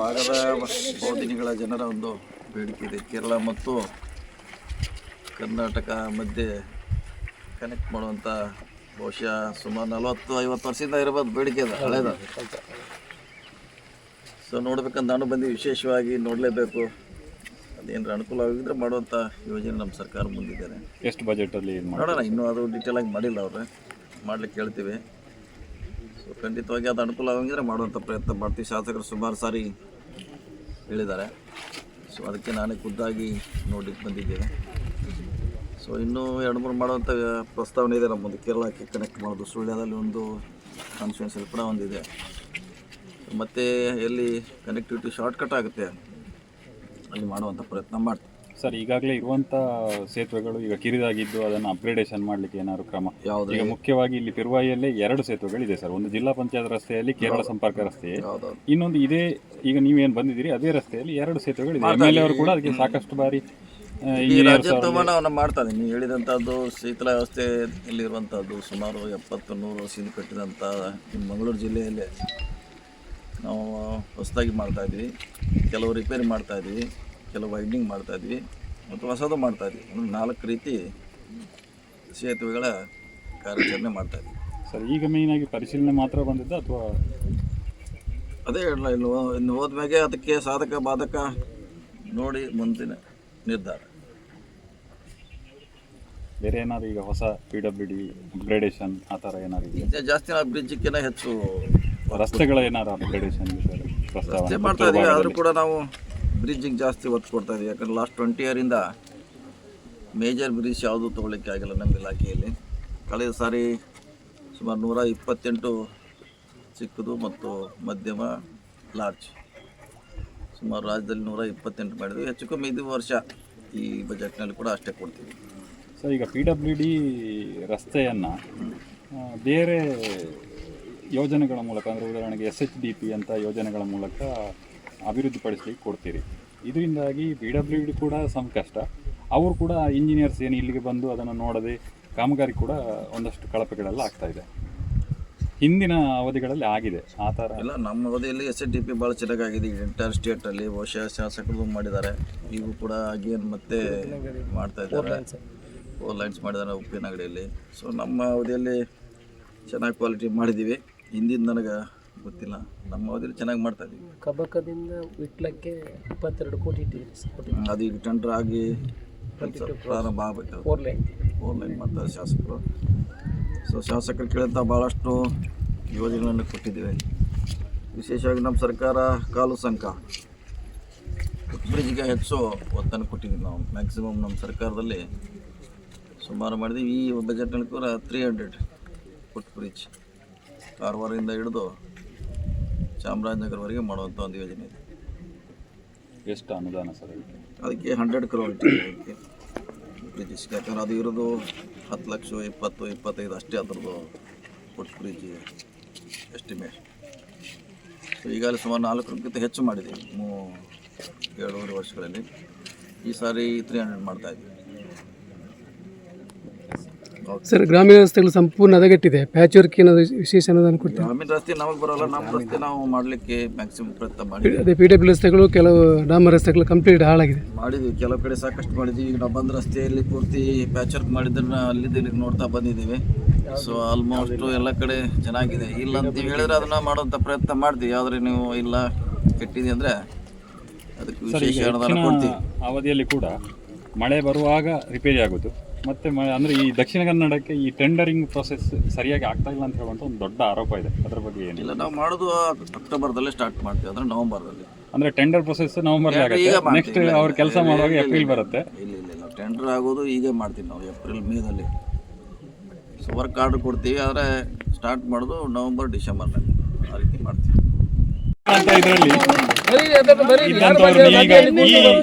ಭಾಗದ ಬಹುದಿನಗಳ ಜನರ ಒಂದು ಬೇಡಿಕೆ ಇದೆ. ಕೇರಳ ಮತ್ತು ಕರ್ನಾಟಕ ಮಧ್ಯೆ ಕನೆಕ್ಟ್ ಮಾಡುವಂಥ ಬಹುಶಃ ಸುಮಾರು 40-50 ವರ್ಷದಿಂದ ಇರಬಹುದು ಬೇಡಿಕೆ ಇದೆ, ಹಳೇದು. ಸೊ ನೋಡ್ಬೇಕಂತ ನಾನು ಬಂದು ವಿಶೇಷವಾಗಿ ನೋಡಲೇಬೇಕು. ಅದೇನಾರ ಅನುಕೂಲವಾಗಿದ್ದರೆ ಮಾಡುವಂಥ ಯೋಜನೆ ನಮ್ಮ ಸರ್ಕಾರ ಮುಂದಿದ್ದಾರೆ. ಎಷ್ಟು ಬಜೆಟಲ್ಲಿ ನೋಡೋಣ, ಇನ್ನೂ ಅದು ಡೀಟೇಲಾಗಿ ಮಾಡಿಲ್ಲ ಅವ್ರೆ, ಮಾಡ್ಲಿಕ್ಕೆ ಹೇಳ್ತೀವಿ. ಸೊ ಖಂಡಿತವಾಗಿ ಅದು ಅನುಕೂಲ ಆಗಿದ್ರೆ ಮಾಡುವಂಥ ಪ್ರಯತ್ನ ಮಾಡ್ತೀವಿ. ಶಾಸಕರು ಸುಮಾರು ಸಾರಿ ಹೇಳಿದ್ದಾರೆ. ಸೊ ಅದಕ್ಕೆ ನಾನೇ ಖುದ್ದಾಗಿ ನೋಡ್ಲಿಕ್ಕೆ ಬಂದಿದ್ದೇನೆ. ಸೊ ಇನ್ನೂ 2-3 ಮಾಡುವಂಥ ಪ್ರಸ್ತಾವನೆ ಇದೆ ನಮ್ಮ ಮುಂದೆ. ಕೇರಳಕ್ಕೆ ಕನೆಕ್ಟ್ ಮಾಡೋದು, ಸುಳ್ಯದಲ್ಲಿ ಒಂದು ಕಾನ್ಸ್ಟಿಟ್ಯೂನ್ಸಿಯಲ್ಲಿ ಕೂಡ ಒಂದಿದೆ. ಮತ್ತು ಎಲ್ಲಿ ಕನೆಕ್ಟಿವಿಟಿ ಶಾರ್ಟ್ಕಟ್ ಆಗುತ್ತೆ ಅಲ್ಲಿ ಮಾಡುವಂಥ ಪ್ರಯತ್ನ ಮಾಡ್ತೀವಿ. ಸರ್, ಈಗಾಗಲೇ ಇರುವಂಥ ಸೇತುವೆಗಳು ಈಗ ಕಿರಿದಾಗಿದ್ದು ಅದನ್ನು ಅಪ್ಗ್ರೇಡೇಷನ್ ಮಾಡಲಿಕ್ಕೆ ಏನಾದ್ರು ಕ್ರಮ? ಯಾವುದು? ಈಗ ಮುಖ್ಯವಾಗಿ ಇಲ್ಲಿ ಪೆರುವಾಯಿಯಲ್ಲೇ 2 ಸೇತುವೆಗಳಿದೆ ಸರ್. ಒಂದು ಜಿಲ್ಲಾ ಪಂಚಾಯತ್ ರಸ್ತೆಯಲ್ಲಿ ಕೇರಳ ಸಂಪರ್ಕ ರಸ್ತೆ, ಇನ್ನೊಂದು ಇದೇ ಈಗ ನೀವೇನು ಬಂದಿದ್ದೀರಿ ಅದೇ ರಸ್ತೆಯಲ್ಲಿ 2 ಸೇತುವೆಗಳಿದೆ. MLA ಅವರು ಕೂಡ ಅದಕ್ಕೆ ಸಾಕಷ್ಟು ಬಾರಿ ಈ ರಾಜ್ಯೋತ್ಸವನ ನಾವು ಮಾಡ್ತಾ ಇದ್ದೀವಿ. ನೀವು ಹೇಳಿದಂಥದ್ದು ಶೀತಲ ವ್ಯವಸ್ಥೆಯಲ್ಲಿರುವಂಥದ್ದು ಸುಮಾರು 70-100 ವರ್ಷದಿಂದ ಕಟ್ಟಿದಂಥ ಮಂಗಳೂರು ಜಿಲ್ಲೆಯಲ್ಲೇ ನಾವು ಹೊಸದಾಗಿ ಮಾಡ್ತಾಯಿದ್ವಿ. ಕೆಲವು ರಿಪೇರಿ ಮಾಡ್ತಾಯಿದ್ವಿ, ಕೆಲವು ವೈಡ್ನಿಂಗ್ ಮಾಡ್ತಾಯಿದ್ವಿ ಮತ್ತು ಹೊಸದು ಮಾಡ್ತಾಯಿದ್ವಿ. ಒಂದು 4 ರೀತಿ ಸೇತುವೆಗಳ ಕಾರ್ಯಾಚರಣೆ ಮಾಡ್ತಾಯಿದ್ವಿ. ಸರ್, ಈಗ ಮೇಯ್ನಾಗಿ ಪರಿಶೀಲನೆ ಮಾತ್ರ ಬಂದಿದ್ದ ಅಥವಾ ಅದೇ ಹೇಳಲ್ಲ, ಇನ್ನು ಹೋದ್ಮೇಲೆ ಅದಕ್ಕೆ ಸಾಧಕ ಬಾಧಕ ನೋಡಿ ಮುಂದಿನ ನಿರ್ಧಾರ. ಬೇರೆ ಏನಾದ್ರು ಈಗ ಹೊಸ PWD ಅಪ್ಗ್ರೇಡೇಷನ್ ಆ ಥರ ಏನಾದ್ರು ಈಗ ಜಾಸ್ತಿ ನಾವು ಬ್ರಿಡ್ಜಿಕ್ಕಿಂತ ಹೆಚ್ಚು ರಸ್ತೆಗಳ ಏನಾದ್ರು ಅಪ್ಗ್ರೇಡೇಷನ್ ರಸ್ತೆ ಮಾಡ್ತಾ ಇದ್ದೀವಿ. ಆದರೂ ಕೂಡ ನಾವು ಬ್ರಿಡ್ಜಿಗೆ ಜಾಸ್ತಿ ಒತ್ತು ಕೊಡ್ತಾ ಇದ್ದೀವಿ. ಯಾಕಂದರೆ ಲಾಸ್ಟ್ 20 ಇಯರಿಂದ ಮೇಜರ್ ಬ್ರಿಡ್ಜ್ ಯಾವುದೂ ತೊಗೊಳ್ಳಿಕ್ಕೆ ಆಗಿಲ್ಲ ನಮ್ಮ ಇಲಾಖೆಯಲ್ಲಿ. ಕಳೆದ ಸಾರಿ ಸುಮಾರು 128 ಚಿಕ್ಕದು ಮತ್ತು ಮಧ್ಯಮ ಲಾರ್ಜ್ ಸುಮಾರು ರಾಜ್ಯದಲ್ಲಿ 128 ಮಾಡಿದ್ವಿ. ಹೆಚ್ಚು ಕಮ್ಮಿ ಇದು ವರ್ಷ ಈ ಬಜೆಟ್ನಲ್ಲಿ ಕೂಡ ಅಷ್ಟೇ ಕೊಡ್ತೀವಿ. ಸೊ ಈಗ PWD ರಸ್ತೆಯನ್ನು ಬೇರೆ ಯೋಜನೆಗಳ ಮೂಲಕ, ಅಂದರೆ ಉದಾಹರಣೆಗೆ SHDP ಅಂತ ಯೋಜನೆಗಳ ಮೂಲಕ ಅಭಿವೃದ್ಧಿಪಡಿಸ್ಲಿಕ್ಕೆ ಕೊಡ್ತೀರಿ. ಇದರಿಂದಾಗಿ PWD ಕೂಡ ಸಂಕಷ್ಟ. ಅವರು ಕೂಡ ಇಂಜಿನಿಯರ್ಸ್ ಏನು ಇಲ್ಲಿಗೆ ಬಂದು ಅದನ್ನು ನೋಡದೆ ಕಾಮಗಾರಿ ಕೂಡ ಒಂದಷ್ಟು ಕಳಪೆಗಳೆಲ್ಲ ಆಗ್ತಾಯಿದೆ. ಹಿಂದಿನ ಅವಧಿಗಳಲ್ಲಿ ಆಗಿದೆ ಆ ಥರ ಇಲ್ಲ. ನಮ್ಮ ಅವಧಿಯಲ್ಲಿ SHDP ಭಾಳ ಚೆನ್ನಾಗಾಗಿದೆ. ಎಂಟೈರ್ ಸ್ಟೇಟಲ್ಲಿ ಬಹುಶಃ ಶಾಸಕರು ಮಾಡಿದ್ದಾರೆ. ಈಗ ಕೂಡ ಅಗೇನ್ ಮತ್ತೆ ಮಾಡ್ತಾ ಇದ್ದಾರೆ. 4 ಲೈನ್ಸ್ ಮಾಡಿದ್ದಾರೆ ಉಪ್ಪಿನಗಡಿಯಲ್ಲಿ. ಸೊ ನಮ್ಮ ಅವಧಿಯಲ್ಲಿ ಚೆನ್ನಾಗಿ ಕ್ವಾಲಿಟಿ ಮಾಡಿದ್ದೀವಿ. ಹಿಂದಿನ ನನಗೆ ಗೊತ್ತಿಲ್ಲ, ನಮ್ಮ ಅವಧಿಯಲ್ಲಿ ಚೆನ್ನಾಗಿ ಮಾಡ್ತಾ ಇದ್ದೀವಿ. ಕಬಕದಿಂದ ವಿಟ್ಲಕ್ಕೆ 22 ಕೋಟಿ ಇಟ್ಟಿದ್ದೀವಿ. ಅದು ಈಗ ಟೆಂಡರ್ ಆಗಿ ಪ್ರಾರಂಭ ಆಗಬೇಕು. 4 ಲೈನ್ ಮಾಡ್ತಾರೆ ಶಾಸಕರು. ಸೊ ಶಾಸಕರು ಕೇಳಿದಂಥ ಭಾಳಷ್ಟು ಯೋಜನೆಗಳನ್ನು ಕೊಟ್ಟಿದ್ದೇವೆ. ವಿಶೇಷವಾಗಿ ನಮ್ಮ ಸರ್ಕಾರ ಕಾಲು ಸಂಕ ಬ್ರಿಡ್ಜ್ಗೆ ಹೆಚ್ಚು ಒತ್ತನ್ನು ಕೊಟ್ಟಿದ್ದೀವಿ. ನಾವು ಮ್ಯಾಕ್ಸಿಮಮ್ ನಮ್ಮ ಸರ್ಕಾರದಲ್ಲಿ ಸುಮಾರು ಮಾಡಿದ್ದೀವಿ. ಈ ಬಜೆಟ್ನಲ್ಲಿ ಕೂಡ 300 ಫುಟ್ ಬ್ರಿಡ್ಜ್ ಕಾರವಾರದಿಂದ ಹಿಡಿದು ಚಾಮರಾಜನಗರವರೆಗೆ ಮಾಡುವಂಥ ಒಂದು ಯೋಜನೆ ಇದೆ. ಎಷ್ಟು ಅನುದಾನ ಸರ್? ಅದಕ್ಕೆ 100 crore ಇಟ್ಟಿದೆ ಅದಕ್ಕೆ ಬ್ರಿಡ್ಜಿಸ್ಗೆ. ಯಾಕಂದ್ರೆ ಅದು ಇರೋದು 10 ಲಕ್ಷ 20-25 ಅಷ್ಟೇ ಅದರದ್ದು ಫುಟ್ ಬ್ರಿಡ್ಜ್ ಎಸ್ಟಿಮೇಟ್. ಸೊ ಈಗಾಗಲೇ ಸುಮಾರು 4 ಹೆಚ್ಚು ಮಾಡಿದ್ದೀವಿ 7.5 ವರ್ಷಗಳಲ್ಲಿ. ಈ ಸಾರಿ 300 ಮಾಡ್ತಾಯಿದ್ದೀವಿ. ಸರ್, ಗ್ರಾಮೀಣ ರಸ್ತೆಗಳು ಸಂಪೂರ್ಣ ಹದಗೆಟ್ಟಿದೆ. ಪ್ಯಾಚ್ ವರ್ಕ್ ಏನಾದರೂ ವಿಶೇಷ ಅನುದಾನ ಕೊಡ್ತೀವಿ? ಗ್ರಾಮೀಣ ರಸ್ತೆ ನಮಗೆ ಬರೋಲ್ಲ, ನಮ್ಮ ರಸ್ತೆ ನಾವು ಮಾಡಲಿಕ್ಕೆ ಮ್ಯಾಕ್ಸಿಮಮ್ ಪ್ರಯತ್ನ ಮಾಡಿದ್ವಿ. ಅದೇ PWD ರಸ್ತೆಗಳು, ಕೆಲವು ಡಾಮರ್ ರಸ್ತೆಗಳು ಕಂಪ್ಲೀಟ್ ಹಾಳಾಗಿದೆ. ಮಾಡಿದ್ವಿ, ಕೆಲವು ಕಡೆ ಸಾಕಷ್ಟು ಮಾಡಿದ್ವಿ. ಈಗ ನಾವು ಬಂದ ರಸ್ತೆಯಲ್ಲಿ ಪೂರ್ತಿ ಪ್ಯಾಚ್ ವರ್ಕ್ ಮಾಡಿದ್ದನ್ನು ಅಲ್ಲಿದ್ದು ಇಲ್ಲಿಗೆ ನೋಡ್ತಾ ಬಂದಿದ್ದೀವಿ. ಸೊ ಆಲ್ಮೋಸ್ಟ್ ಎಲ್ಲ ಕಡೆ ಚೆನ್ನಾಗಿದೆ. ಇಲ್ಲ ಅಂತ ನೀವು ಹೇಳಿದ್ರೆ ಅದನ್ನು ಮಾಡುವಂಥ ಪ್ರಯತ್ನ ಮಾಡ್ತೀವಿ. ಆದರೆ ನೀವು ಇಲ್ಲ ಕೆಟ್ಟಿದೆ ಅಂದರೆ ಅದಕ್ಕೆ ವಿಶೇಷ ಅನುದಾನ ಕೊಡ್ತೀವಿ. ಅವಧಿಯಲ್ಲಿ ಕೂಡ ಮಳೆ ಬರುವಾಗ ರಿಪೇರಿ ಆಗೋದು, ಮತ್ತು ಅಂದರೆ ಈ ದಕ್ಷಿಣ ಕನ್ನಡಕ್ಕೆ ಈ ಟೆಂಡರಿಂಗ್ ಪ್ರೊಸೆಸ್ ಸರಿಯಾಗಿ ಆಗ್ತಾ ಇಲ್ಲ ಅಂತ ಹೇಳುವಂಥ ಒಂದು ದೊಡ್ಡ ಆರೋಪ ಇದೆ. ಅದರ ಬಗ್ಗೆ ಏನಿಲ್ಲ. ನಾವು ಮಾಡೋದು ಅಕ್ಟೋಬರ್ದಲ್ಲೇ ಸ್ಟಾರ್ಟ್ ಮಾಡ್ತೀವಿ, ಅಂದರೆ ನವಂಬರ್ದಲ್ಲಿ. ಅಂದರೆ ಟೆಂಡರ್ ಪ್ರೊಸೆಸ್ ನವಂಬರ್ಲಿ ಆಗುತ್ತೆ. ನೆಕ್ಸ್ಟ್ ಅವ್ರು ಕೆಲಸ ಮಾಡುವಾಗ ಏಪ್ರಿಲ್ ಬರುತ್ತೆ. ಇಲ್ಲ ಟೆಂಡರ್ ಆಗೋದು ಈಗ ಮಾಡ್ತೀವಿ ನಾವು ಏಪ್ರಿಲ್ ಮೇದಲ್ಲಿ. ಸೊ ವರ್ಕ್ ಆರ್ಡರ್ ಕೊಡ್ತೀವಿ, ಆದರೆ ಸ್ಟಾರ್ಟ್ ಮಾಡೋದು ನವಂಬರ್ ಡಿಸೆಂಬರ್ನಲ್ಲಿ. ಆ ರೀತಿ ಮಾಡ್ತೀವಿ. ಅಂತ ಇದರಲ್ಲಿ ಈ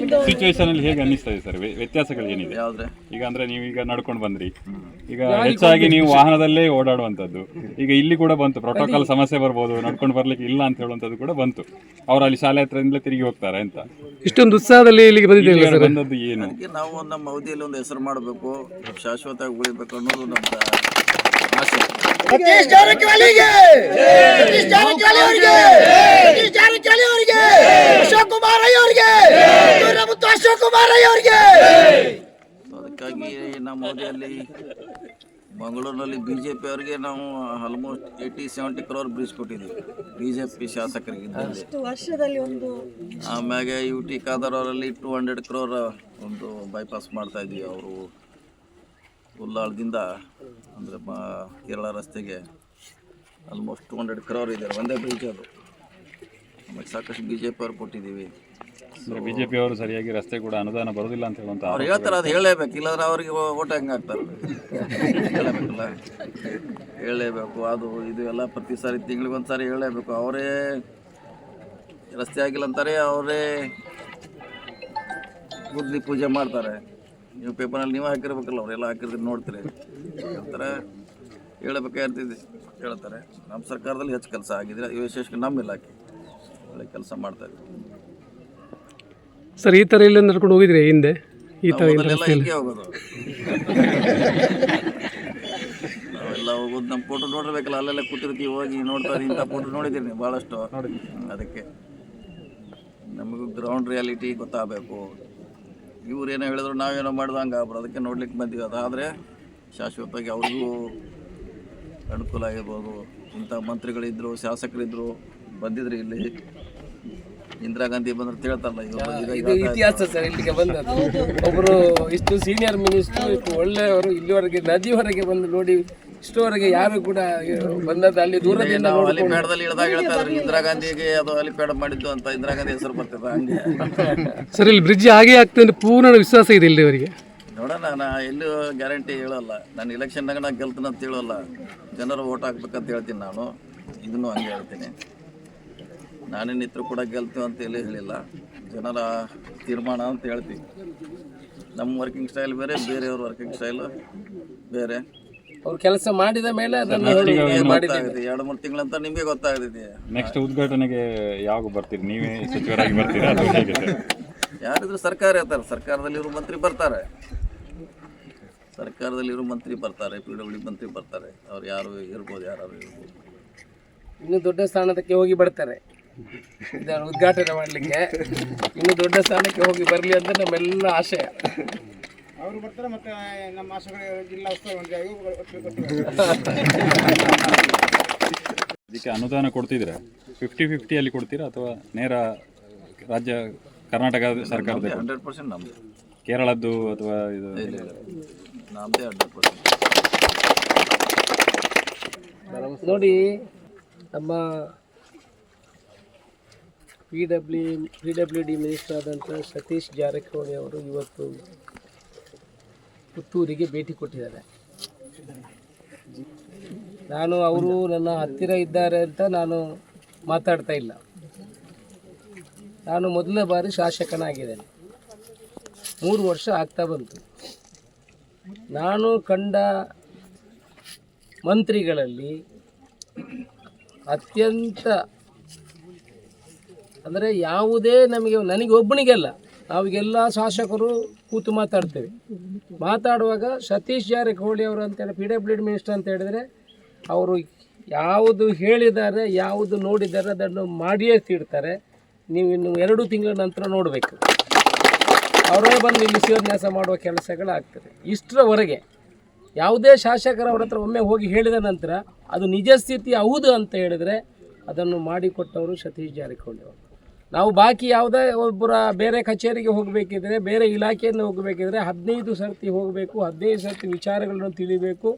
ಸಿಚುವೇಶನ್ ಅಲ್ಲಿ ಹೇಗೆ ಅನ್ನಿಸ್ತಾ ಇದೆ ಸರ್? ವ್ಯತ್ಯಾಸಗಳು ಏನಿದೆ? ಯಾವ್ದ್ರೆ? ಈಗ ಅಂದ್ರೆ ನೀವು ಈಗ ನಡ್ಕೊಂಡು ಬಂದ್ರಿ, ಈಗ ಹೆಚ್ಚಾಗಿ ನೀವು ವಾಹನದಲ್ಲೇ ಓಡಾಡುವಂಥದ್ದು. ಈಗ ಇಲ್ಲಿ ಕೂಡ ಬಂತು ಪ್ರೋಟೋಕಾಲ್ ಸಮಸ್ಯೆ ಬರ್ಬೋದು, ನಡ್ಕೊಂಡು ಬರ್ಲಿಕ್ಕೆ ಇಲ್ಲ ಅಂತ ಹೇಳುವಂಥದ್ದು ಕೂಡ ಬಂತು. ಅವ್ರು ಅಲ್ಲಿ ಶಾಲೆ ಹತ್ರದಿಂದಲೇ ತಿರುಗಿ ಹೋಗ್ತಾರೆ ಅಂತ. ಇಷ್ಟೊಂದು ಉತ್ಸಾಹದಲ್ಲಿ ಇಲ್ಲಿಗೆ ಬಂದಿದ್ದೇವೆ. ಬಂದದ್ದು ಏನು? ನಾವು ನಮ್ಮ ಅವಧಿಯಲ್ಲಿ ಒಂದು ಹೆಸರು ಮಾಡಬೇಕು, ಶಾಶ್ವತವಾಗಿ ಉಳಿಬೇಕು ಅನ್ನೋದು ನಮ್ಮ ಆಸೆ. ಸತೀಶ್ ಜಾರಕಿಹೊಳಿಗೆ ಅದಕ್ಕಾಗಿ ನಮ್ಮ ಮೋದಿಯಲ್ಲಿ ಮಂಗಳೂರಿನಲ್ಲಿ BJP ಅವರಿಗೆ ನಾವು ಆಲ್ಮೋಸ್ಟ್ 80-70 crore ಬ್ರಿಡ್ಜ್ ಕೊಟ್ಟಿದ್ದೀವಿ BJP ಶಾಸಕರಿಗೆ ಆಮ್ಯಾಗೆ UT ಖಾದರ್ ಅವರಲ್ಲಿ 200 crore ಒಂದು ಬೈಪಾಸ್ ಮಾಡ್ತಾ ಇದ್ವಿ. ಅವರು ಉಲ್ಲಾಳದಿಂದ ಅಂದರೆ ಕೇರಳ ರಸ್ತೆಗೆ ಆಲ್ಮೋಸ್ಟ್ 200 crore ಇದೆ ಒಂದೇ ಬ್ರಿಡ್ಜ್ ಅದು. ಆಮೇಲೆ ಸಾಕಷ್ಟು BJP ಅವ್ರು ಕೊಟ್ಟಿದ್ದೀವಿ. ಅಂದರೆ BJP ಅವರು ಸರಿಯಾಗಿ ರಸ್ತೆ ಕೂಡ ಅನುದಾನ ಬರೋದಿಲ್ಲ ಅಂತ ಹೇಳುವಂಥ ಅವ್ರು ಹೇಳ್ತಾರೆ, ಅದು ಹೇಳಲೇಬೇಕು, ಇಲ್ಲಾಂದ್ರೆ ಅವ್ರಿಗೆ ಓಟ್ ಹೆಂಗೆ ಹಾಕ್ತಾರೆ? ಹೇಳಬೇಕಲ್ಲ, ಹೇಳಲೇಬೇಕು. ಅದು ಇದು ಎಲ್ಲ ಪ್ರತಿ ಸಾರಿ ತಿಂಗಳಿಗೊಂದು ಸಾರಿ ಹೇಳಲೇಬೇಕು. ಅವರೇ ರಸ್ತೆ ಆಗಿಲ್ಲ ಅಂತಾರೆ, ಅವರೇ ಗುದ್ಲಿ ಪೂಜೆ ಮಾಡ್ತಾರೆ. ನೀವು ಪೇಪರ್ನಲ್ಲಿ ನೀವು ಹಾಕಿರ್ಬೇಕಲ್ಲ, ಅವರೆಲ್ಲ ಹಾಕಿದ್ರೆ ನೋಡ್ತೀರಿ, ಹೇಳ್ತಾರೆ, ಹೇಳಬೇಕಾಗಿರ್ತಿದ್ದೆ ಹೇಳ್ತಾರೆ. ನಮ್ಮ ಸರ್ಕಾರದಲ್ಲಿ ಹೆಚ್ಚು ಕೆಲಸ ಆಗಿದೆ, ವಿಶೇಷ ನಮ್ಮ ಇಲಾಖೆ ಒಳ್ಳೆ ಕೆಲಸ ಮಾಡ್ತಾಯಿದ್ವಿ. ಸರ್, ಈ ಥರ ಎಲ್ಲ ನಡ್ಕೊಂಡು ಹೋಗಿದ್ರಿ ಹಿಂದೆ? ಈ ಥರ ಎಲ್ಲ ಹೀಗೆ ಹೋಗೋದು, ನಾವೆಲ್ಲ ಹೋಗೋದು. ನಮ್ಮ ಫೋಟೋ ನೋಡಿರ್ಬೇಕಲ್ಲ, ಅಲ್ಲೆಲ್ಲ ಕೂತಿರ್ತೀವಿ, ಹೋಗಿ ನೋಡ್ತಾ ಇಂಥ ಫೋಟೋ ನೋಡಿದ್ದೀರಿ ನೀವು ಭಾಳಷ್ಟು. ಅದಕ್ಕೆ ನಮಗೂ ಗ್ರೌಂಡ್ ರಿಯಾಲಿಟಿ ಗೊತ್ತಾಗಬೇಕು. ಇವ್ರೇನೋ ಹೇಳಿದ್ರು ನಾವೇನೋ ಮಾಡ್ದು ಹಂಗೆ ಆಗ್ಬೋದು. ಅದಕ್ಕೆ ನೋಡ್ಲಿಕ್ಕೆ ಬಂದೀವಿ. ಅದಾದರೆ ಶಾಶ್ವತವಾಗಿ ಅವ್ರಿಗೂ ಅನುಕೂಲ ಆಗಿರ್ಬೋದು. ಇಂಥ ಮಂತ್ರಿಗಳಿದ್ದರು, ಶಾಸಕರಿದ್ದರು, ಬಂದಿದ್ರು ಇಲ್ಲಿ. ಇಂದಿರಾ ಗಾಂಧಿ ಬಂದ್ರೆ ತಿಳ್ತಾರಲ್ಲ, ಇದು ಇತಿಹಾಸ ಸರ್. ಇಲ್ಲಿಗೆ ಬಂದದ್ದು ಒಬ್ಬರು ಇಷ್ಟು ಸೀನಿಯರ್ ಮಿನಿಸ್ಟರ್, ಇಷ್ಟು ಒಳ್ಳೆಯವರು, ಇಲ್ಲಿವರೆಗೆ ನದಿವರೆಗೆ ಬಂದು ನೋಡಿ, ಇಷ್ಟುವರೆಗೆ ಯಾರು ಕೂಡ ಬಂದದ್ದು ಅಲ್ಲಿ ದೂರದಿಂದ. ನಾವು ಅಲಿಪ್ಯಾಡದಲ್ಲಿ ಇಳಿದಾಗ ಹೇಳ್ತಾ ಇದ್ರು ಇಂದಿರಾ ಗಾಂಧಿಗೆ ಅದು ಅಲಿಪ್ಯಾಡ್ ಮಾಡಿದ್ದು ಅಂತ. ಇಂದಿರಾ ಗಾಂಧಿ ಹೆಸರು ಬರ್ತದೆ ಹಂಗೆ. ಸರ್, ಇಲ್ಲಿ ಬ್ರಿಡ್ಜ್ ಆಗೇ ಆಗ್ತದೆ ಪೂರ್ಣ ವಿಶ್ವಾಸ ಇದೆ ಇಲ್ಲಿವರೆಗೆ? ನೋಡೋಣ, ನಾ ಎಲ್ಲೂ ಗ್ಯಾರಂಟಿ ಹೇಳೋಲ್ಲ. ನಾನು ಎಲೆಕ್ಷನ್ನಾಗ ನಾನು ಗೆಲ್ತೀನಿ ಅಂತ ಹೇಳೋಲ್ಲ. ಜನರು ಓಟ್ ಹಾಕ್ಬೇಕಂತ ಹೇಳ್ತೀನಿ. ನಾನು ಇದನ್ನು ಹಂಗೆ ಹೇಳ್ತೀನಿ. ನಾನೇನಿದ್ರು ಕೂಡ ಗೆಲ್ತೀವಿ ಅಂತ ಎಲ್ಲಿ ಹೇಳಿಲ್ಲ. ಜನರ ತೀರ್ಮಾನ ಅಂತ ಹೇಳ್ತೀವಿ. ನಮ್ಮ ವರ್ಕಿಂಗ್ ಸ್ಟೈಲ್ ಬೇರೆ, ಬೇರೆಯವ್ರ ವರ್ಕಿಂಗ್ ಸ್ಟೈಲ್ ಬೇರೆ. ಅವ್ರು ಕೆಲಸ ಮಾಡಿದ ಮೇಲೆ ಅದನ್ನು ಗೊತ್ತಾಗಿದೆ. 2-3 ತಿಂಗಳಂತ ನಿಮಗೆ ಗೊತ್ತಾಗ್ತಿದೆ. ನೆಕ್ಸ್ಟ್ ಉದ್ಘಾಟನೆಗೆ ಯಾವಾಗ ಬರ್ತೀರಿ? ನೀವೇ ಸಚಿವರಾಗಿ ಬರ್ತೀರಾ? ಅದು ಹೇಗೆ ಸರ್? ಯಾರಿದ್ರು ಸರ್ಕಾರ ಇರ್ತಾರೆ, ಸರ್ಕಾರದಲ್ಲಿರೋ ಮಂತ್ರಿ ಬರ್ತಾರೆ, ಸರ್ಕಾರದಲ್ಲಿರೋ ಮಂತ್ರಿ ಬರ್ತಾರೆ, PWD ಮಂತ್ರಿ ಬರ್ತಾರೆ. ಅವ್ರು ಯಾರು ಇರ್ಬೋದು, ಯಾರು ಇರ್ಬೋದು. ಇನ್ನೂ ದೊಡ್ಡ ಸ್ಥಾನಕ್ಕೆ ಹೋಗಿ ಬರ್ತಾರೆ ಇದನ್ನು ಉದ್ಘಾಟನೆ ಮಾಡಲಿಕ್ಕೆ. ಇನ್ನೂ ದೊಡ್ಡ ಸ್ಥಾನಕ್ಕೆ ಹೋಗಿ ಬರಲಿ ಅಂತ ನಮ್ಮೆಲ್ಲ ಆಶಯ. ಅವರು ಬರ್ತಾರೆ, ಮತ್ತೆ ನಮ್ಮ ಆಶೆಗಳು ಜಿಲ್ಲಾ ಉಸ್ತುವಾರಿ ಇದಕ್ಕೆ ಅನುದಾನ ಕೊಡ್ತಿದ್ರೆ 50-50 ಅಲ್ಲಿ ಕೊಡ್ತೀರಾ ಅಥವಾ ನೇರ ರಾಜ್ಯ ಕರ್ನಾಟಕ ಸರ್ಕಾರದ? 100% ನಮ್ಮದು. ಕೇರಳದ್ದು ಅಥವಾ ಇದು ನಮ್ಮದೇ 100%. ನೋಡಿ, ನಮ್ಮ PWD ಮಿನಿಸ್ಟರ್ ಆದಂಥ ಸತೀಶ್ ಜಾರಕಿಹೊಳಿ ಅವರು ಇವತ್ತು ಪುತ್ತೂರಿಗೆ ಭೇಟಿ ಕೊಟ್ಟಿದ್ದಾರೆ. ನಾನು ಅವರು ನನ್ನ ಹತ್ತಿರ ಇದ್ದಾರೆ ಅಂತ ನಾನು ಮಾತಾಡ್ತಾ ಇಲ್ಲ. ನಾನು ಮೊದಲನೇ ಬಾರಿ ಶಾಸಕನಾಗಿದ್ದೇನೆ. 3 ವರ್ಷ ಆಗ್ತಾ ಬಂತು. ನಾನು ಕಂಡ ಮಂತ್ರಿಗಳಲ್ಲಿ ಅತ್ಯಂತ ಅಂದರೆ ಯಾವುದೇ ನನಗೆ ಒಬ್ಬನಿಗೆಲ್ಲ, ನಾವಿಗೆಲ್ಲ ಶಾಸಕರು ಕೂತು ಮಾತಾಡ್ತೇವೆ. ಮಾತಾಡುವಾಗ ಸತೀಶ್ ಜಾರಕಿಹೊಳಿ ಅವರು ಅಂತೇಳಿ PWD ಮಿನಿಸ್ಟರ್ ಅಂತ ಹೇಳಿದರೆ, ಅವರು ಯಾವುದು ಹೇಳಿದ್ದಾರೆ, ಯಾವುದು ನೋಡಿದ್ದಾರೆ ಅದನ್ನು ಮಾಡಿಯೇ ತೀಡ್ತಾರೆ. ನೀವು ಇನ್ನು 2 ತಿಂಗಳ ನಂತರ ನೋಡಬೇಕು. ಅವರೇ ಬಂದು ಇಲ್ಲಿ ಶಿಲಾನ್ಯಾಸ ಮಾಡುವ ಕೆಲಸಗಳಾಗ್ತದೆ. ಇಷ್ಟರವರೆಗೆ ಯಾವುದೇ ಶಾಸಕರವ್ರ ಹತ್ರ ಒಮ್ಮೆ ಹೋಗಿ ಹೇಳಿದ ನಂತರ ಅದು ನಿಜ ಸ್ಥಿತಿ ಹೌದು ಅಂತ ಹೇಳಿದರೆ ಅದನ್ನು ಮಾಡಿಕೊಟ್ಟವರು ಸತೀಶ್ ಜಾರಕಿಹೊಳಿ ಅವರು. ನಾವು ಬಾಕಿ ಯಾವುದೇ ಒಬ್ಬರ ಬೇರೆ ಕಚೇರಿಗೆ ಹೋಗಬೇಕಿದ್ರೆ, ಬೇರೆ ಇಲಾಖೆಯನ್ನು ಹೋಗಬೇಕಿದ್ರೆ 15 ಸರ್ತಿ ಹೋಗಬೇಕು, 15 ಸರ್ತಿ ವಿಚಾರಗಳನ್ನು ತಿಳಿಬೇಕು.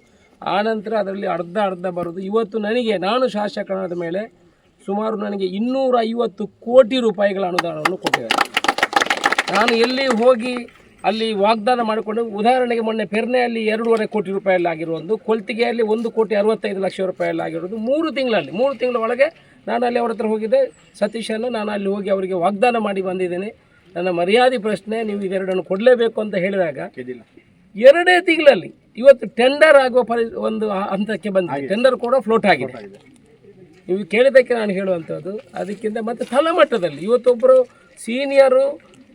ಆನಂತರ ಅದರಲ್ಲಿ ಅರ್ಧ ಬರೋದು. ಇವತ್ತು ನಾನು ಶಾಸಕನಾದ ಮೇಲೆ ಸುಮಾರು ನನಗೆ 250 ಕೋಟಿ ರೂಪಾಯಿಗಳ ಅನುದಾನವನ್ನು ಕೊಟ್ಟಿದ್ದಾರೆ. ನಾನು ಎಲ್ಲಿ ಹೋಗಿ ಅಲ್ಲಿ ವಾಗ್ದಾನ ಮಾಡಿಕೊಂಡು, ಉದಾಹರಣೆಗೆ ಮೊನ್ನೆ ಪೆರ್ನೆಯಲ್ಲಿ 2.5 ಕೋಟಿ ರೂಪಾಯಲ್ಲಿ ಆಗಿರುವುದು, ಕೊಲ್ತಿಗೆಯಲ್ಲಿ 1,65 ಲಕ್ಷ ರೂಪಾಯಲ್ಲಿ ಆಗಿರೋದು 3 ತಿಂಗಳ ಒಳಗೆ ನಾನು ಅಲ್ಲಿ ಅವ್ರ ಹತ್ರ ಹೋಗಿದ್ದೆ. ಸತೀಶನ್ನು ನಾನು ಅಲ್ಲಿ ಹೋಗಿ ಅವರಿಗೆ ವಾಗ್ದಾನ ಮಾಡಿ ಬಂದಿದ್ದೇನೆ. ನನ್ನ ಮರ್ಯಾದೆ ಪ್ರಶ್ನೆ, ನೀವು ಇದೆರಡನ್ನು ಕೊಡಲೇಬೇಕು ಅಂತ ಹೇಳಿದಾಗ 2 ತಿಂಗಳಲ್ಲಿ ಇವತ್ತು ಟೆಂಡರ್ ಆಗುವ ಒಂದು ಹಂತಕ್ಕೆ ಬಂದಿದೆ. ಟೆಂಡರ್ ಕೂಡ ಫ್ಲೋಟ್ ಆಗಿದೆ. ನೀವು ಕೇಳಿದ್ದಕ್ಕೆ ನಾನು ಹೇಳುವಂಥದ್ದು. ಅದಕ್ಕಿಂತ ಮತ್ತು ತಳಮಟ್ಟದಲ್ಲಿ ಇವತ್ತೊಬ್ಬರು ಸೀನಿಯರು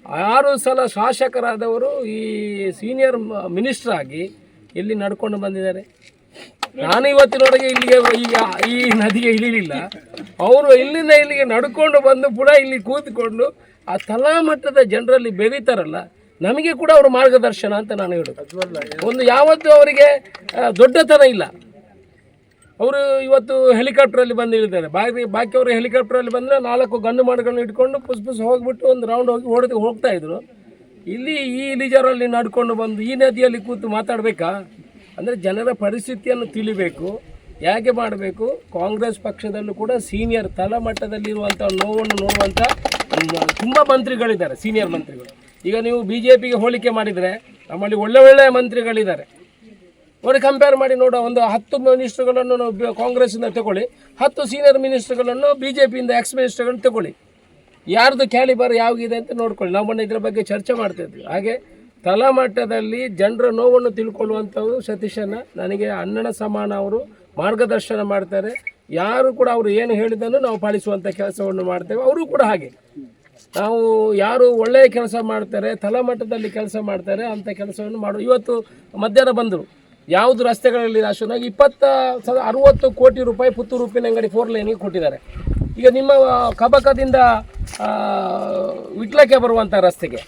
6 ಸಲ ಶಾಸಕರಾದವರು ಈ ಸೀನಿಯರ್ ಮಿನಿಸ್ಟರ್ ಆಗಿ ಎಲ್ಲಿ ನಡ್ಕೊಂಡು ಬಂದಿದ್ದಾರೆ. ನಾನು ಇವತ್ತಿನವರೆಗೆ ಇಲ್ಲಿಗೆ ಈಗ ಈ ನದಿಗೆ ಇಳಿಲಿಲ್ಲ. ಅವರು ಇಲ್ಲಿಂದ ಇಲ್ಲಿಗೆ ನಡ್ಕೊಂಡು ಬಂದು ಪುನಃ ಇಲ್ಲಿ ಕೂತ್ಕೊಂಡು ಆ ತಲಾಮಟ್ಟದ ಜನರಲ್ಲಿ ಬೆರೀತಾರಲ್ಲ, ನಮಗೆ ಕೂಡ ಅವರು ಮಾರ್ಗದರ್ಶನ ಅಂತ ನಾನು ಹೇಳೋದು. ಒಂದು ಯಾವತ್ತೂ ಅವರಿಗೆ ದೊಡ್ಡತನ ಇಲ್ಲ. ಅವರು ಇವತ್ತು ಹೆಲಿಕಾಪ್ಟ್ರಲ್ಲಿ ಬಂದು ಇಳಿದ್ದಾರೆ. ಬಾಕಿಯವರು ಹೆಲಿಕಾಪ್ಟ್ರಲ್ಲಿ ಬಂದರೆ 4 ಗಂಡು ಮರಗಳನ್ನ ಇಟ್ಕೊಂಡು ಪುಸ್ ಹೋಗಿಬಿಟ್ಟು ಒಂದು ರೌಂಡ್ ಹೋಗಿ ಹೋಗ್ತಾ ಇದ್ರು. ಇಲ್ಲಿ ಈ ಇಳಿಜಾರಲ್ಲಿ ನಡ್ಕೊಂಡು ಬಂದು ಈ ನದಿಯಲ್ಲಿ ಕೂತು ಮಾತಾಡಬೇಕಾ? ಅಂದರೆ ಜನರ ಪರಿಸ್ಥಿತಿಯನ್ನು ತಿಳಿಬೇಕು, ಯಾಕೆ ಮಾಡಬೇಕು. ಕಾಂಗ್ರೆಸ್ ಪಕ್ಷದಲ್ಲೂ ಕೂಡ ಸೀನಿಯರ್ ತಳಮಟ್ಟದಲ್ಲಿರುವಂಥ ನೋವನ್ನು ನೋಡುವಂಥ ತುಂಬ ಮಂತ್ರಿಗಳಿದ್ದಾರೆ, ಸೀನಿಯರ್ ಮಂತ್ರಿಗಳು. ಈಗ ನೀವು BJPಗೆ ಹೋಲಿಕೆ ಮಾಡಿದರೆ ನಮ್ಮಲ್ಲಿ ಒಳ್ಳೆಯ ಮಂತ್ರಿಗಳಿದ್ದಾರೆ. ನೋಡಿ, ಕಂಪೇರ್ ಮಾಡಿ ನೋಡ, ಒಂದು 10 ಮಿನಿಸ್ಟರ್ಗಳನ್ನು ಕಾಂಗ್ರೆಸ್ಸಿಂದ ತಗೊಳ್ಳಿ, 10 ಸೀನಿಯರ್ ಮಿನಿಸ್ಟರ್ಗಳನ್ನು BJPಯಿಂದ ಎಕ್ಸ್ ಮಿನಿಸ್ಟರ್ಗಳನ್ನು ತಗೊಳ್ಳಿ. ಯಾರ್ದು ಕ್ಯಾಲಿಬರ್ ಯಾವಾಗಿದೆ ಅಂತ ನೋಡ್ಕೊಳ್ಳಿ. ನಾವು ಮೊನ್ನೆ ಇದರ ಬಗ್ಗೆ ಚರ್ಚೆ ಮಾಡ್ತಾಯಿದ್ವಿ. ಹಾಗೆ ತಳಮಟ್ಟದಲ್ಲಿ ಜನರ ನೋವನ್ನು ತಿಳ್ಕೊಳ್ಳುವಂಥವ್ರು ಸತೀಶಣ್ಣ ನನಗೆ ಅಣ್ಣನ ಸಮಾನ. ಅವರು ಮಾರ್ಗದರ್ಶನ ಮಾಡ್ತಾರೆ. ಯಾರು ಕೂಡ ಅವರು ಏನು ಹೇಳಿದ್ದನ್ನು ನಾವು ಪಾಲಿಸುವಂಥ ಕೆಲಸವನ್ನು ಮಾಡ್ತೇವೆ. ಅವರು ಕೂಡ ಹಾಗೆ. ನಾವು ಯಾರು ಒಳ್ಳೆಯ ಕೆಲಸ ಮಾಡ್ತಾರೆ, ತಳಮಟ್ಟದಲ್ಲಿ ಕೆಲಸ ಮಾಡ್ತಾರೆ ಅಂಥ ಕೆಲಸವನ್ನು ಮಾಡು. ಇವತ್ತು ಮಧ್ಯಾಹ್ನ ಬಂದರು, ಯಾವುದು ರಸ್ತೆಗಳಲ್ಲಿ ರಾಶನಾಗಿ 60 ಕೋಟಿ ರೂಪಾಯಿ ಪುತ್ತೂರು ಉಪ್ಪಿನಂಗಡಿ 4 ಲೈನಿಗೆ ಕೊಟ್ಟಿದ್ದಾರೆ. ಈಗ ನಿಮ್ಮ ಕಬಕದಿಂದ ವಿಟ್ಲಕ್ಕೆ ಬರುವಂಥ ರಸ್ತೆಗೆ,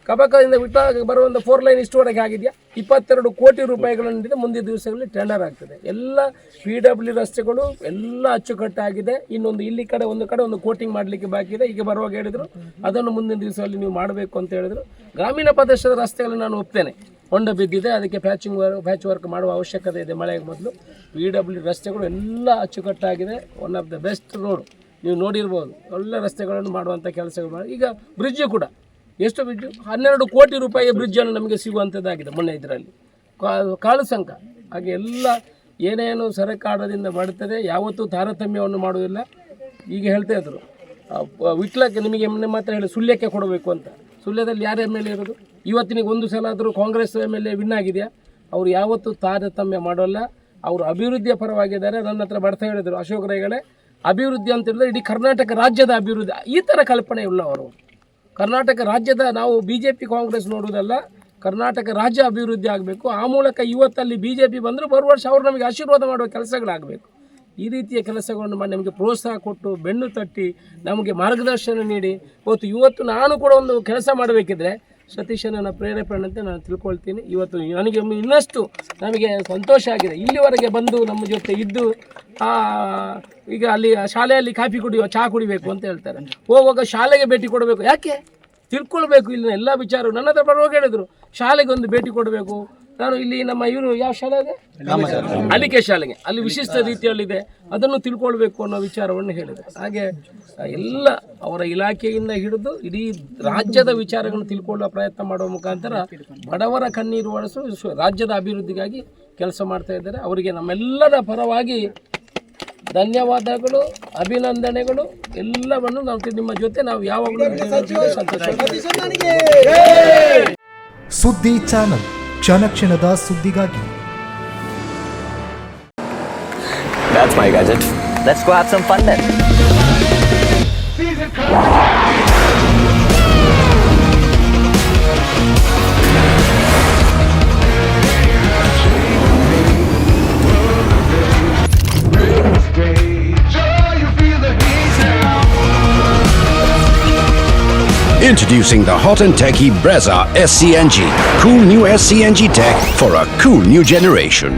ಕಬಕದಿಂದ ವಿಟ್ಲಕ್ಕೆ ಬರುವಂಥ 4 ಲೈನ್ ಇಷ್ಟುವರೆಗೆ ಆಗಿದೆಯಾ? 22 ಕೋಟಿ ರೂಪಾಯಿಗಳಿಂದ ಮುಂದಿನ ದಿವಸಗಳಲ್ಲಿ ಟೆಂಡರ್ ಆಗ್ತದೆ. ಎಲ್ಲ PW ರಸ್ತೆಗಳು ಎಲ್ಲ ಅಚ್ಚುಕಟ್ಟಾಗಿದೆ. ಇನ್ನೊಂದು ಇಲ್ಲಿ ಕಡೆ ಒಂದು ಕೋಟಿಂಗ್ ಮಾಡಲಿಕ್ಕೆ ಬಾಕಿ ಇದೆ. ಈಗ ಬರುವಾಗ ಹೇಳಿದರು ಅದನ್ನು ಮುಂದಿನ ದಿವಸದಲ್ಲಿ ನೀವು ಮಾಡಬೇಕು ಅಂತ ಹೇಳಿದರು. ಗ್ರಾಮೀಣ ಪ್ರದೇಶದ ರಸ್ತೆಗಳನ್ನು ನಾನು ಒಪ್ತೇನೆ, ಹೊಂಡ ಬಿದ್ದಿದೆ, ಅದಕ್ಕೆ ಪ್ಯಾಚ್ ವರ್ಕ್ ಮಾಡುವ ಅವಶ್ಯಕತೆ ಇದೆ. ಮಳೆಗೆ ಮೊದಲು PW ರಸ್ತೆಗಳು ಎಲ್ಲ ಅಚ್ಚುಕಟ್ಟಾಗಿದೆ. One of the best road ನೀವು ನೋಡಿರ್ಬೋದು. ಒಳ್ಳೆ ರಸ್ತೆಗಳನ್ನು ಮಾಡುವಂಥ ಕೆಲಸಗಳು ಮಾಡಿ. ಈಗ ಬ್ರಿಡ್ಜು ಕೂಡ, ಎಷ್ಟು ಬ್ರಿಡ್ಜು? 12 ಕೋಟಿ ರೂಪಾಯಿಯ ಬ್ರಿಡ್ಜನ್ನು ನಮಗೆ ಸಿಗುವಂಥದ್ದಾಗಿದೆ ಮೊನ್ನೆ ಇದರಲ್ಲಿ, ಕಾಳು ಸಂಕ. ಹಾಗೆ ಎಲ್ಲ ಏನೇನು ಸರ್ಕಾರದಿಂದ ಬರ್ತದೆ ಯಾವತ್ತೂ ತಾರತಮ್ಯವನ್ನು ಮಾಡುವುದಿಲ್ಲ. ಈಗ ಹೇಳ್ತಾ ಇದ್ರು ವಿಟ್ಲಕ್ಕೆ ನಿಮಗೆ ನಿಮ್ಮ ಹತ್ರ ಹೇಳಿ ಸುಳ್ಯಕ್ಕೆ ಕೊಡಬೇಕು ಅಂತ. ಸುಳ್ಯದಲ್ಲಿ ಯಾರು MLA ಇರೋದು? ಇವತ್ತಿನಿಗೆ ಒಂದು ಸಲ ಆದರೂ ಕಾಂಗ್ರೆಸ್ MLA ವಿನ್ ಆಗಿದೆಯಾ? ಅವರು ಯಾವತ್ತೂ ತಾರತಮ್ಯ ಮಾಡೋಲ್ಲ. ಅವರು ಅಭಿವೃದ್ಧಿಯ ಪರವಾಗಿದ್ದಾರೆ. ನನ್ನ ಹತ್ರ ಬರ್ತಾ ಹೇಳಿದರು, ಅಶೋಕ್ ರೈಗಳೇ, ಅಭಿವೃದ್ಧಿ ಅಂತ ಹೇಳಿದ್ರೆ ಇಡೀ ಕರ್ನಾಟಕ ರಾಜ್ಯದ ಅಭಿವೃದ್ಧಿ. ಈ ಥರ ಕಲ್ಪನೆ ಉಳ್ಳವರು. ಕರ್ನಾಟಕ ರಾಜ್ಯದ, ನಾವು BJP ಕಾಂಗ್ರೆಸ್ ನೋಡುವುದಲ್ಲ, ಕರ್ನಾಟಕ ರಾಜ್ಯ ಅಭಿವೃದ್ಧಿ ಆಗಬೇಕು. ಆ ಮೂಲಕ ಇವತ್ತಲ್ಲಿ BJP ಬಂದರೂ ಬರುವ ವರ್ಷ ಅವರು ನಮಗೆ ಆಶೀರ್ವಾದ ಮಾಡುವ ಕೆಲಸಗಳಾಗಬೇಕು. ಈ ರೀತಿಯ ಕೆಲಸಗಳನ್ನು ಮಾಡಿ ನಮಗೆ ಪ್ರೋತ್ಸಾಹ ಕೊಟ್ಟು ಬೆನ್ನು ತಟ್ಟಿ ನಮಗೆ ಮಾರ್ಗದರ್ಶನ ನೀಡಿ ಇವತ್ತು ನಾನು ಕೂಡ ಒಂದು ಕೆಲಸ ಮಾಡಬೇಕಿದ್ರೆ ಸತೀಶನ ಪ್ರೇರೇಪಣೆ ಅಂತ ನಾನು ತಿಳ್ಕೊಳ್ತೀನಿ. ಇವತ್ತು ನನಗೆ ಇನ್ನಷ್ಟು ನಮಗೆ ಸಂತೋಷ ಆಗಿದೆ. ಇಲ್ಲಿವರೆಗೆ ಬಂದು ನಮ್ಮ ಜೊತೆ ಇದ್ದು ಈಗ ಅಲ್ಲಿ ಶಾಲೆಯಲ್ಲಿ ಕಾಫಿ ಚಹಾ ಕುಡಿಬೇಕು ಅಂತ ಹೇಳ್ತಾರೆ. ಹೋಗುವಾಗ ಶಾಲೆಗೆ ಭೇಟಿ ಕೊಡಬೇಕು. ಯಾಕೆ ತಿಳ್ಕೊಳ್ಬೇಕು ಇಲ್ಲಿನ ಎಲ್ಲ ವಿಚಾರ. ನನ್ನ ಹತ್ರ ಬರುವಾಗ ಹೇಳಿದರು ಶಾಲೆಗೆ ಒಂದು ಭೇಟಿ ಕೊಡಬೇಕು. ನಾನು ಇಲ್ಲಿ ನಮ್ಮ ಇವರು ಯಾವ ಶಾಲೆ ಇದೆ, ಅಲಿಕೆ ಶಾಲೆಗೆ, ಅಲ್ಲಿ ವಿಶಿಷ್ಟ ರೀತಿಯಲ್ಲಿದೆ, ಅದನ್ನು ತಿಳ್ಕೊಳ್ಬೇಕು ಅನ್ನೋ ವಿಚಾರವನ್ನು ಹೇಳಿದರು. ಹಾಗೆ ಎಲ್ಲ ಅವರ ಇಲಾಖೆಯಿಂದ ಹಿಡಿದು ಇಡೀ ರಾಜ್ಯದ ವಿಚಾರಗಳನ್ನು ತಿಳ್ಕೊಳ್ಳುವ ಪ್ರಯತ್ನ ಮಾಡುವ ಮುಖಾಂತರ ಬಡವರ ಕಣ್ಣೀರು ಒರೆಸು ರಾಜ್ಯದ ಅಭಿವೃದ್ಧಿಗಾಗಿ ಕೆಲಸ ಮಾಡ್ತಾ ಇದ್ದಾರೆ. ಅವರಿಗೆ ನಮ್ಮೆಲ್ಲರ ಪರವಾಗಿ ಧನ್ಯವಾದಗಳು, ಅಭಿನಂದನೆಗಳು ಎಲ್ಲವನ್ನು ನಾವು ನಿಮ್ಮ ಜೊತೆ ನಾವು ಯಾವಾಗಲೂ ಸಂತೋಷ. ಸುದ್ದಿ ಚಾನಲ್, ಕ್ಷಣ ಕ್ಷಣದ ಸುದ್ದಿಗಾಗಿ. That's my gadget. Let's go have some fun then. Introducing the hot and techy Brezza SCNG. Cool new SCNG tech for a cool new generation.